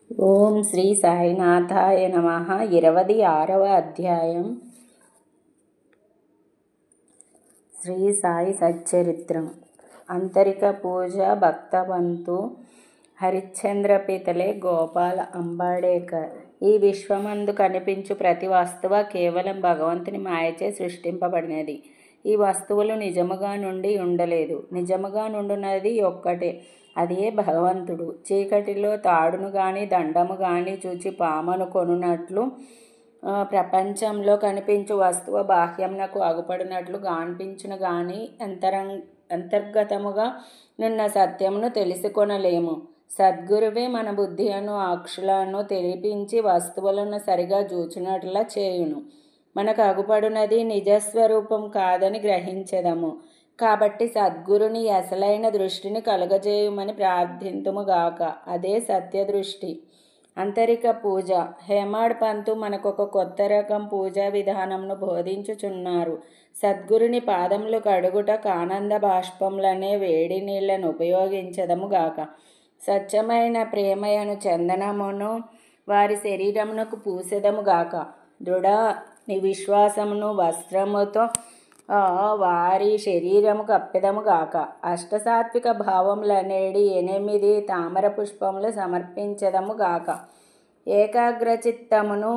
ఓం శ్రీ సాయినాథాయ నమః. 26వ అధ్యాయం. శ్రీ సాయి సచ్చరిత్రం. అంతరిక పూజ. భక్తవంతు హరిశ్చంద్ర పితలే గోపాల అంబాడేకర్. ఈ విశ్వమందు కనిపించు ప్రతి వస్తువ కేవలం భగవంతుని మాయచే సృష్టింపబడినది. ఈ వస్తువులు నిజముగా నుండి ఉండలేదు. నిజముగా నుండున్నది ఒక్కటే, అదే భగవంతుడు. చీకటిలో తాడును గాని దండము గాని చూచి పామను కొనున్నట్లు ప్రపంచంలో కనిపించు వస్తువు బాహ్యమునకు అగుపడినట్లు గాన్పించును గాని అంతర్గతముగా నున్న సత్యమును తెలుసుకొనలేము. సద్గురువే మన బుద్ధి అను అక్షులను తెలిపించి వస్తువులను సరిగా చూచినట్లా చేయును. మనకు అగుపడునది నిజస్వరూపం కాదని గ్రహించెదము. కాబట్టి సద్గురుని అసలైన దృష్టిని కలుగజేయుమని ప్రార్థింతుముగాక. అదే సత్యదృష్టి. అంతరిక పూజ. హేమాడ్ పంతు మనకొక కొత్త రకం పూజా విధానంను బోధించుచున్నారు. సద్గురుని పాదములు కడుగుటకు ఆనంద బాష్పములనే వేడి నీళ్లను ఉపయోగించదముగాక. స్వచ్ఛమైన ప్రేమయను చందనమును వారి శరీరమునకు పూసెదముగాక. దృఢ విశ్వాసమును వస్త్రముతో వారి శరీరము కప్పెదముగాక. అష్టసాత్విక భావములనేడి 8 తామర పుష్పములు సమర్పించదముగాక. ఏకాగ్రచిత్తమును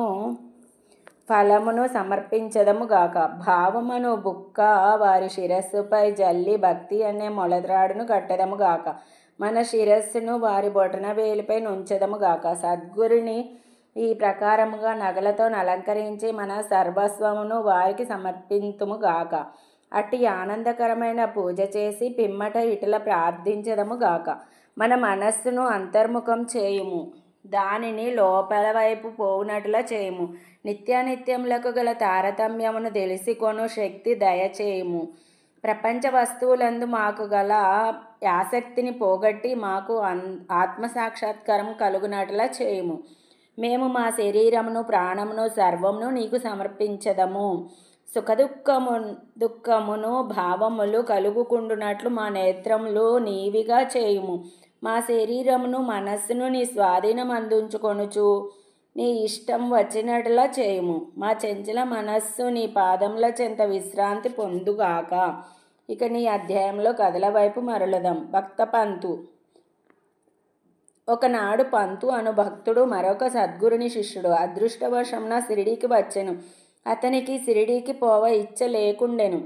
ఫలమును సమర్పించదముగాక. భావమును బుక్క వారి శిరస్సుపై జల్లి భక్తి అనే మొలద్రాడును కట్టెదముగాక. మన శిరస్సును వారి బొటన వేలిపై నుంచెదముగాక. సద్గురుని ఈ ప్రకారముగా నగలతో అలంకరించి మన సర్వస్వమును వారికి సమర్పింతుముగాక. అట్టి ఆనందకరమైన పూజ చేసి పిమ్మట ఇటుల ప్రార్థించదముగాక. మన మనస్సును అంతర్ముఖం చేయుము. దానిని లోపల వైపు పోవునట్లా చేయుము. నిత్యానిత్యములకు గల తారతమ్యమును తెలిసికొను శక్తి దయచేయుము. ప్రపంచ వస్తువులందు మాకు గల ఆసక్తిని పోగొట్టి మాకు ఆత్మసాక్షాత్కారం కలుగునట్లా చేయుము. మేము మా శరీరమును ప్రాణమును సర్వమును నీకు సమర్పించదము. దుఃఖమును భావములు కలుగుకుండునట్లు మా నేత్రములు నీవిగా చేయుము. మా శరీరమును మనస్సును నీ స్వాధీనం అందించుకొనుచు నీ ఇష్టం వచ్చినట్లా చేయుము. మా చంచల మనస్సు నీ పాదముల చెంత విశ్రాంతి పొందుగాక. ఇక నీ అధ్యాయంలో కథల వైపు మరలుదాం. భక్త పంతు. ఒకనాడు పంతు అను భక్తుడు మరొక సద్గురుని శిష్యుడు అదృష్టవశమున షిరిడీకి వచ్చెను. అతనికి షిరిడీకి పోవ ఇచ్చ లేకుండెను.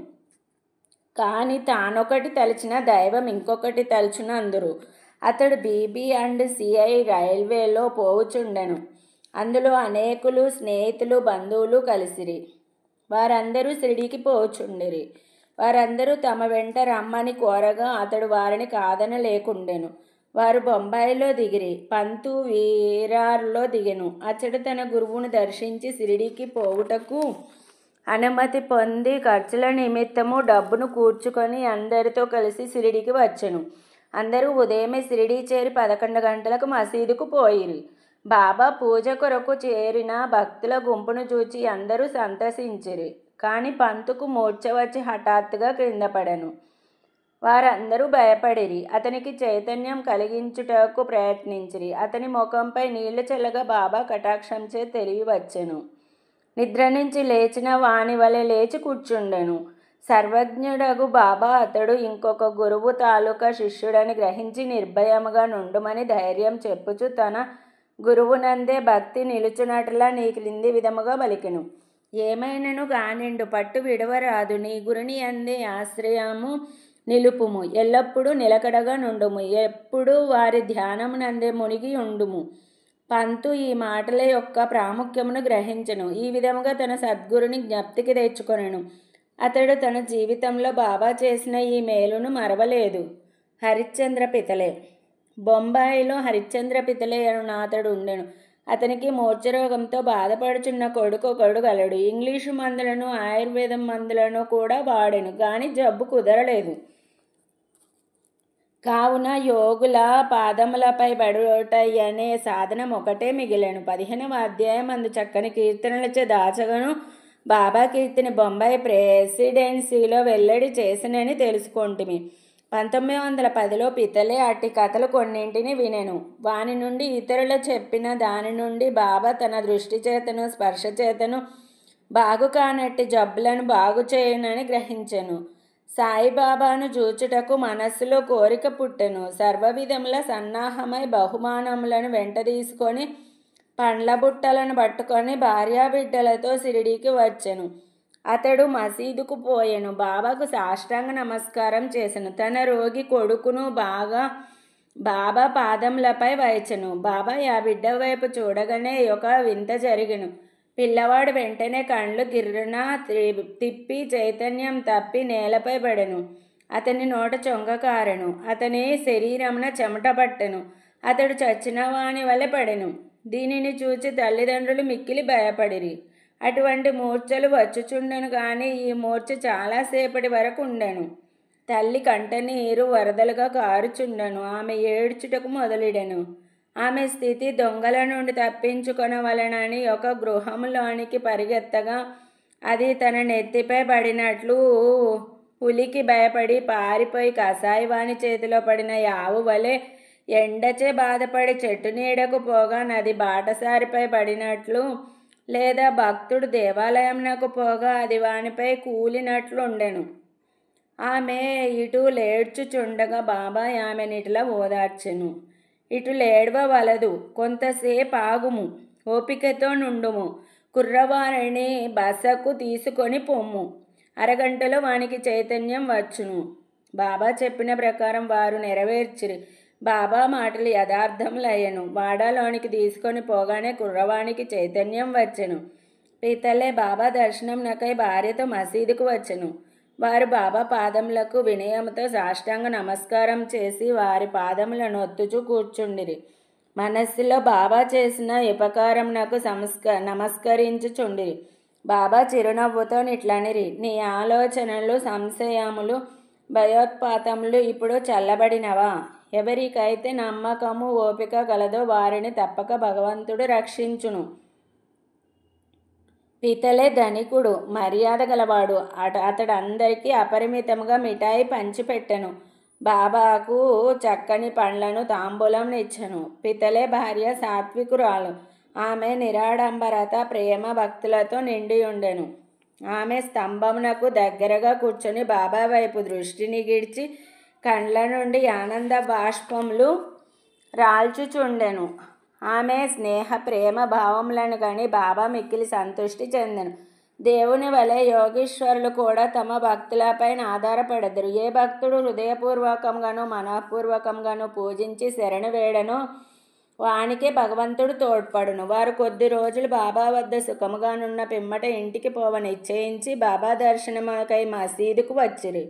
కానీ తానొకటి తలచిన దైవం ఇంకొకటి తలుచును అందురు. అతడు BB&CI రైల్వేలో పోవుచుండెను. అందులో అనేకులు స్నేహితులు బంధువులు కలిసిరి. వారందరూ షిరిడీకి పోవుచుండిరి. వారందరూ తమ వెంట రమ్మని కోరగా అతడు వారిని కాదనలేకుండెను. వారు బొంబాయిలో దిగిరి. పంతు వీరార్లో దిగెను. అతడు తన గురువును దర్శించి షిరిడీకి పోవుటకు అనుమతి పొంది ఖర్చుల నిమిత్తము డబ్బును కూర్చుకొని అందరితో కలిసి షిరిడీకి వచ్చెను. అందరూ ఉదయమే షిరిడీ చేరి 11 గంటలకు మసీదుకు పోయిరి. బాబా పూజ కొరకు చేరిన భక్తుల గుంపును చూచి అందరూ సంతసించిరి. కానీ పంతుకు మూర్ఛ వచ్చి హఠాత్తుగా క్రింద పడెను. వారందరూ భయపడిరి. అతనికి చైతన్యం కలిగించుటకు ప్రయత్నించిరి. అతని ముఖంపై నీళ్లు చల్లగా బాబా కటాక్షంచే తెలివి వచ్చెను. నిద్ర నుంచి లేచిన వాని వలె లేచి కూర్చుండెను. సర్వజ్ఞుడగు బాబా అతడు ఇంకొక గురువు తాలూకా శిష్యుడని గ్రహించి నిర్భయముగా నుండుమని ధైర్యం చెప్పుచు తన గురువునందే భక్తి నిలుచునట్లా నీ క్రింది విధముగా పలికెను. ఏమైనను గానిండు పట్టు విడవరాదు. నీ గురుని అందే ఆశ్రయము నిలుపుము. ఎల్లప్పుడూ నిలకడగా నుండుము. ఎప్పుడు వారి ధ్యానమునందే మునిగి ఉండుము. పంతు ఈ మాటల యొక్క ప్రాముఖ్యమును గ్రహించెను. ఈ విధముగా తన సద్గురుని జ్ఞప్తికి తెచ్చుకొనెను. అతడు తన జీవితంలో బాబా చేసిన ఈ మేలును మరవలేదు. హరిశ్చంద్ర పితలే. బొంబాయిలో హరిశ్చంద్ర పితలే అను అతడు ఉండెను. అతనికి మూర్ఛరోగంతో బాధపడుచున్న కొడుకొకడు గలడు. ఇంగ్లీషు మందులను ఆయుర్వేదం మందులను కూడా వాడెను. కానీ జబ్బు కుదరలేదు. కావున యోగుల పాదములపై పడుటయనే సాధనం ఒకటే మిగిలెను. 15వ అధ్యాయం అందు చక్కని కీర్తనలచే దాచగను బాబా కీర్తిని బొంబాయి ప్రెసిడెన్సీలో వెల్లడి చేసినని తెలుసుకొంటిమి. 1910లో పితలే అట్టి కథలు కొన్నింటిని వినెను. వాని నుండి ఇతరులు చెప్పిన దాని నుండి బాబా తన దృష్టి చేతను స్పర్శ చేతను బాగు కానట్టి జబ్బులను బాగు చేయనని గ్రహించెను. సాయిబాబాను చూచుటకు మనస్సులో కోరిక పుట్టెను. సర్వవిధముల సన్నాహమై బహుమానములను వెంట తీసుకొని పండ్ల బుట్టలను పట్టుకొని భార్యాబిడ్డలతో షిరిడీకి వచ్చెను. అతడు మసీదుకు పోయెను. బాబాకు సాష్టాంగ నమస్కారం చేసెను. తన రోగి కొడుకును బాబా పాదములపై వైచెను. బాబా ఆ బిడ్డ వైపు చూడగానే ఒక వింత జరిగెను. పిల్లవాడు వెంటనే కండ్లు గిర్రున తిప్పి చైతన్యం తప్పి నేలపై పడెను. అతని నోట చొంగ కారెను. అతని శరీరమున చెమట పట్టెను. అతడు చచ్చిన వాని వలె పడెను. దీనిని చూచి తల్లిదండ్రులు మిక్కిలి భయపడిరి. అటువంటి మూర్ఛలు వచ్చుచుండెను గాని ఈ మూర్ఛ చాలాసేపటి వరకు ఉండెను. తల్లి కంటనీరు వరదలుగా కారుచుండెను. ఆమె ఏడ్చుటకు మొదలెడెను. ఆమె స్థితి దొంగల నుండి తప్పించుకొనవలెనని ఒక గృహములోనికి పరిగెత్తగా అది తన నెత్తిపై పడినట్లు పులికి భయపడి పారిపోయి కసాయివాని చేతిలో పడిన యావు వలె ఎండచే బాధపడి చెట్టు నీడకు పోగా నది బాటసారిపై పడినట్లు లేదా భక్తుడు దేవాలయంనకు పోగా అది వానిపై కూలినట్లుండెను. ఆమె ఇటు లేడ్చుచుండగా బాబా ఆమెనిట్లా ఓదార్చెను. ఇటు లేడవలదు, కొంతసేపు ఆగుము, ఓపికతో నుండుము, కుర్రవారిని బసకు తీసుకొని పొమ్ము, అరగంటలో వానికి చైతన్యం వచ్చును. బాబా చెప్పిన ప్రకారం వారు నెరవేర్చిరి. బాబా మాటలు యథార్థములయ్యెను. వాడాలోనికి తీసుకొని పోగానే కుర్రవానికి చైతన్యం వచ్చెను. పితలే బాబా దర్శనంనకై భార్యతో మసీదుకు వచ్చెను. వారు బాబా పాదములకు వినయముతో సాష్టాంగ నమస్కారం చేసి వారి పాదములను ఒత్తుచూ కూర్చుండిరి. మనస్సులో బాబా చేసిన ఉపకారమునకు నమస్కరించుచుండిరి. బాబా చిరునవ్వుతో ఇట్లనిరి, నీ ఆలోచనలు, సంశయములు, భయోత్పాతములు ఇప్పుడు చల్లబడినవా? ఎవరికైతే నమ్మకము, ఓపిక కలదో వారిని తప్పక భగవంతుడు రక్షించును. పితలే ధనికుడు, మర్యాద గలవాడు. అతడు అందరికీ అపరిమితముగా మిఠాయి పంచిపెట్టెను. బాబాకు చక్కని పండ్లను తాంబూలం ఇచ్చెను. పితలే భార్య సాత్వికురాలు. ఆమె నిరాడంబరత, ప్రేమ, భక్తులతో నిండి ఉండెను. ఆమె స్తంభమునకు దగ్గరగా కూర్చొని బాబా వైపు దృష్టిని గిడ్చి కండ్ల నుండి ఆనంద బాష్పములు రాల్చుచుండెను. ఆమె స్నేహ ప్రేమ భావములను గని బాబా మిక్కిలి సంతృష్టి చెందెను. దేవుని వలె యోగీశ్వరులు కూడా తమ భక్తులపైన ఆధారపడదురు. ఏ భక్తుడు హృదయపూర్వకంగాను మనఃపూర్వకంగాను పూజించి శరణు వేడనో వానికే భగవంతుడు తోడ్పడును. వారు కొద్ది రోజులు బాబా వద్ద సుఖముగానున్న పిమ్మట ఇంటికి పోవ నిశ్చయించి బాబా దర్శనముకై మసీదుకు వచ్చిరి.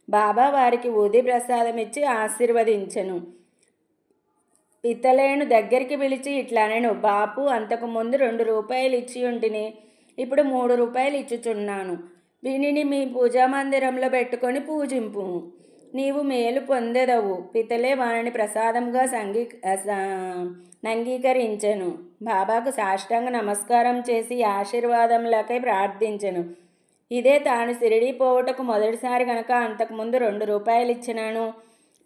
బాబా వారికి ఊది ప్రసాదం ఇచ్చి ఆశీర్వదించెను. పితలేను దగ్గరికి పిలిచి ఇట్లనెను, బాపు, అంతకుముందు 2 రూపాయలు ఇచ్చి ఉంటిని, ఇప్పుడు 3 రూపాయలు ఇచ్చుచున్నాను. వీనిని మీ పూజామందిరంలో పెట్టుకొని పూజింపు, నీవు మేలు పొందెదవు. పితలే వారిని ప్రసాదంగా నంగీకరించెను. బాబాకు సాష్టాంగ నమస్కారం చేసి ఆశీర్వాదములకై ప్రార్థించెను. ఇదే తాను షిరిడీ పోవుటకు మొదటిసారి గనక అంతకుముందు 2 రూపాయలు ఇచ్చినాను.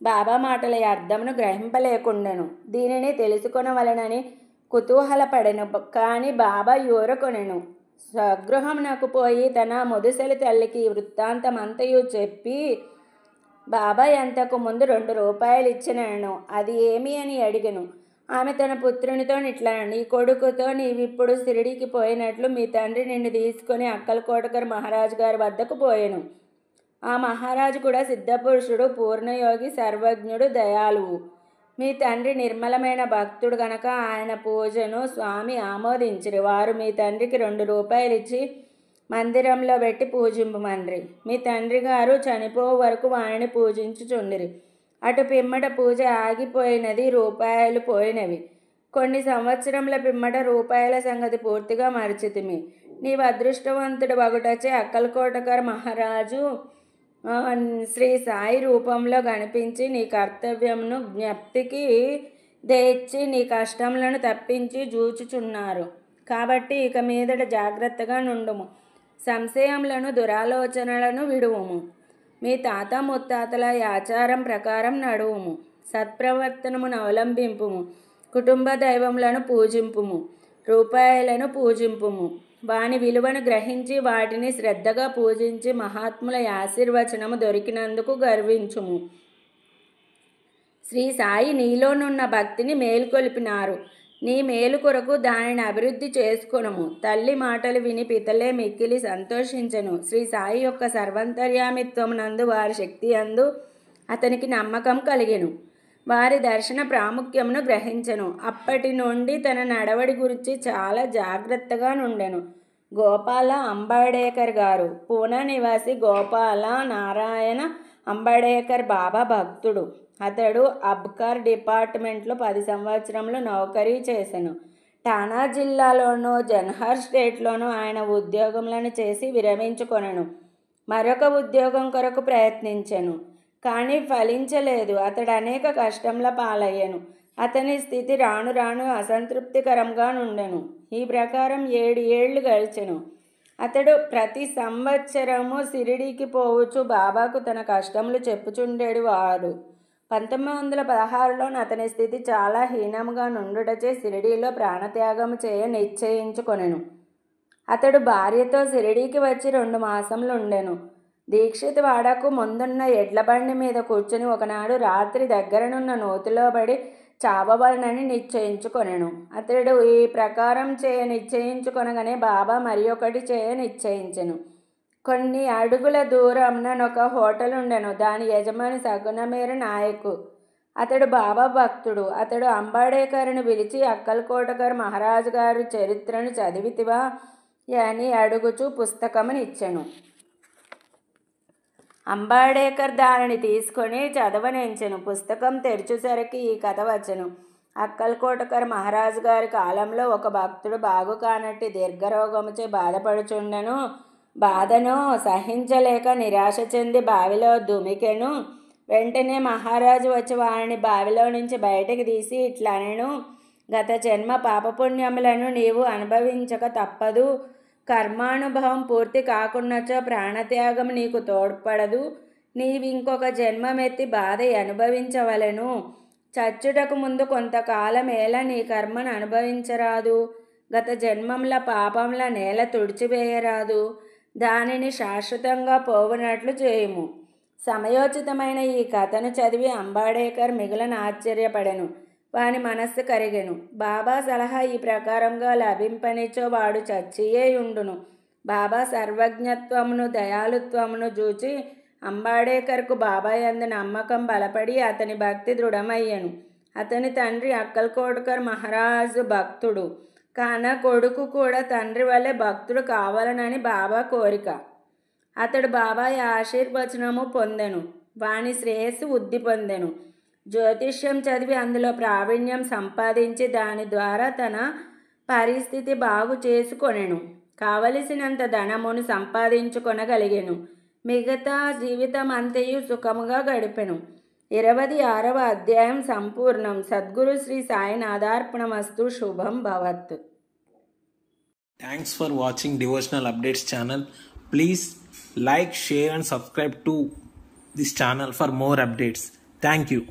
బాబా మాటల అర్థమును గ్రహింపలేకుండెను. దీనిని తెలుసుకొనవలెనని కుతూహలపడెను. కానీ బాబా ఊరకొనెను. స్వగృహమునకు పోయి తన ముదుసలి తల్లికి వృత్తాంతమంతయు చెప్పి, బాబా అంతకు ముందు 2 రూపాయలు ఇచ్చినను, అది ఏమి అని అడిగెను. ఆమె తన పుత్రునితో ఇట్లనెను, నీ కొడుకుతో నీవిప్పుడు షిరిడీకి పోయినట్లు మీ తండ్రి నిన్ను తీసుకొని అక్కల్కోటకర్ మహారాజు గారి వద్దకు పోయెను. ఆ మహారాజు కూడా సిద్ధపురుషుడు, పూర్ణయోగి, సర్వజ్ఞుడు, దయాళువు. మీ తండ్రి నిర్మలమైన భక్తుడు గనక ఆయన పూజను స్వామి ఆమోదించిరి. వారు మీ తండ్రికి 2 రూపాయలు ఇచ్చి మందిరంలో పెట్టి పూజింపమన్రి. మీ తండ్రి గారు చనిపోవు వరకు వారిని పూజించుచుండిరి. అటు పిమ్మట పూజ ఆగిపోయినది, రూపాయలు పోయినవి. కొన్ని సంవత్సరముల పిమ్మట రూపాయల సంగతి పూర్తిగా మరచితిమి. నీవు అదృష్టవంతుడు వగుటచే అక్కల్కోటకర్ మహారాజు శ్రీ సాయి రూపంలో కనిపించి నీ కర్తవ్యంను జ్ఞప్తికి తెచ్చి నీ కష్టములను తప్పించి జూచుచున్నారు. కాబట్టి ఇక మీదట జాగ్రత్తగా నుండుము, సంశయములను దురాలోచనలను విడువుము. మీ తాత ముత్తాతల ఆచారం ప్రకారం నడువుము. సత్ప్రవర్తనమును అవలంబింపుము. కుటుంబ దైవములను పూజింపుము. రూపాయలను పూజింపుము. వాని విలువను గ్రహించి వాటిని శ్రద్ధగా పూజించి మహాత్ముల ఆశీర్వచనము దొరికినందుకు గర్వించుము. శ్రీ సాయి నీలోనున్న భక్తిని మేల్కొల్పినారు. నీ మేలు కొరకు దానిని అభివృద్ధి చేసుకొనుము. తల్లి మాటలు విని పితలే మిక్కిలి సంతోషించెను. శ్రీ సాయి యొక్క సర్వంతర్యామిత్వమునందు వారి శక్తి యందు అతనికి నమ్మకం కలిగెను. వారి దర్శన ప్రాముఖ్యమును గ్రహించెను. అప్పటి నుండి తన నడవడి గురించి చాలా జాగ్రత్తగా నుండెను. గోపాల అంబేడ్కర్ గారు పూనా నివాసి గోపాల నారాయణ అంబేడ్కర్ బాబా భక్తుడు. అతడు అబ్కార్ డిపార్ట్మెంట్లో 10 సంవత్సరములు నౌకరీ చేసెను. ఠానా జిల్లాలోనూ జన్హర్ స్టేట్లోనూ ఆయన ఉద్యోగములను చేసి విరమించుకొనెను. మరొక ఉద్యోగం కొరకు ప్రయత్నించెను. కానీ ఫలించలేదు. అతడు అనేక కష్టముల పాలయ్యెను. అతని స్థితి రాను రాను అసంతృప్తికరంగా నుండెను. ఈ ప్రకారం 7 ఏళ్ళు గడిచెను. అతడు ప్రతి సంవత్సరము షిరిడీకి పోవచ్చు బాబాకు తన కష్టములు చెప్పుచుండేడు వాడు. 1916లో అతని స్థితి చాలా హీనముగా నుండుటచే షిరిడీలో ప్రాణత్యాగము చేయ నిశ్చయించుకొనెను. అతడు భార్యతో షిరిడీకి వచ్చి 2 మాసములు ఉండెను. దీక్షిత్ వాడకు ముందున్న ఎడ్ల బండి మీద కూర్చుని ఒకనాడు రాత్రి దగ్గరనున్న నూతిలో పడి చావవలనని నిశ్చయించుకొనెను. అతడు ఈ ప్రకారం చేయ నిశ్చయించుకొనగానే బాబా మరి ఒకటి చేయ నిశ్చయించెను. కొన్ని అడుగుల దూరంనొక హోటల్ ఉండెను. దాని యజమాని సగుణమేర నాయకు. అతడు బాబా భక్తుడు. అతడు అంబేడ్కర్ను పిలిచి అక్కల్కోటకర్ మహారాజు గారు చరిత్రను చదివితివా అని అడుగుచూ పుస్తకమునిచ్చెను. అంబేడ్కర్ దానిని తీసుకొని చదవనించెను. పుస్తకం తెరచుసరికి ఈ కథ వచ్చెను. అక్కల్కోటకర్ మహారాజు గారి కాలంలో ఒక భక్తుడు బాగు కానట్టి దీర్ఘరోగముచే బాధపడుచుండెను. బాధను సహించలేక నిరాశ చెంది బావిలో దుమికెను. వెంటనే మహారాజు వచ్చి వారిని బావిలో నుంచి బయటకు తీసి ఇట్లనెను, గత జన్మ పాపపుణ్యములను నీవు అనుభవించక తప్పదు. కర్మానుభవం పూర్తి కాకున్నచో ప్రాణత్యాగం నీకు తోడ్పడదు. నీవింకొక జన్మమెత్తి బాధ అనుభవించవలెను. చచ్చుటకు ముందు కొంతకాలం ఏలా నీ కర్మను అనుభవించరాదు. గత జన్మంల పాపంల నేల తుడిచివేయరాదు. దానిని శాశ్వతంగా పోవునట్లు చేయుము. సమయోచితమైన ఈ కథను చదివి అంబేడ్కర్ మిగులను ఆశ్చర్యపడెను. వాని మనస్సు కరిగెను. బాబా సలహా ఈ ప్రకారంగా లభింపనిచో వాడు చచ్చియే ఉండును. బాబా సర్వజ్ఞత్వమును దయాళుత్వమును చూచి అంబేడ్కర్కు బాబా యందు నమ్మకం బలపడి అతని భక్తి దృఢమయ్యెను. అతని తండ్రి అక్కల్కోటకర్ మహారాజు భక్తుడు కాన కొడుకు కూడా తండ్రి వలె భక్తుడు కావాలనని బాబా కోరిక. అతడు బాబా ఆశీర్వచనము పొందెను. వాని శ్రేయస్సు వృద్ధి పొందెను. జ్యోతిష్యం చదివి అందులో ప్రావీణ్యం సంపాదించి దాని ద్వారా తన పరిస్థితి బాగు చేసుకొనెను. కావలసినంత ధనమును సంపాదించుకొనగలిగెను. మిగతా జీవితం అంతయు సుఖముగా గడిపెను. 26వ అధ్యాయం సంపూర్ణం. సద్గురు శ్రీ సాయినాథార్పణమస్తు. శుభం భవత్. Thanks for watching Devotional Updates channel. Please like, share and subscribe to this channel for more updates. Thank you.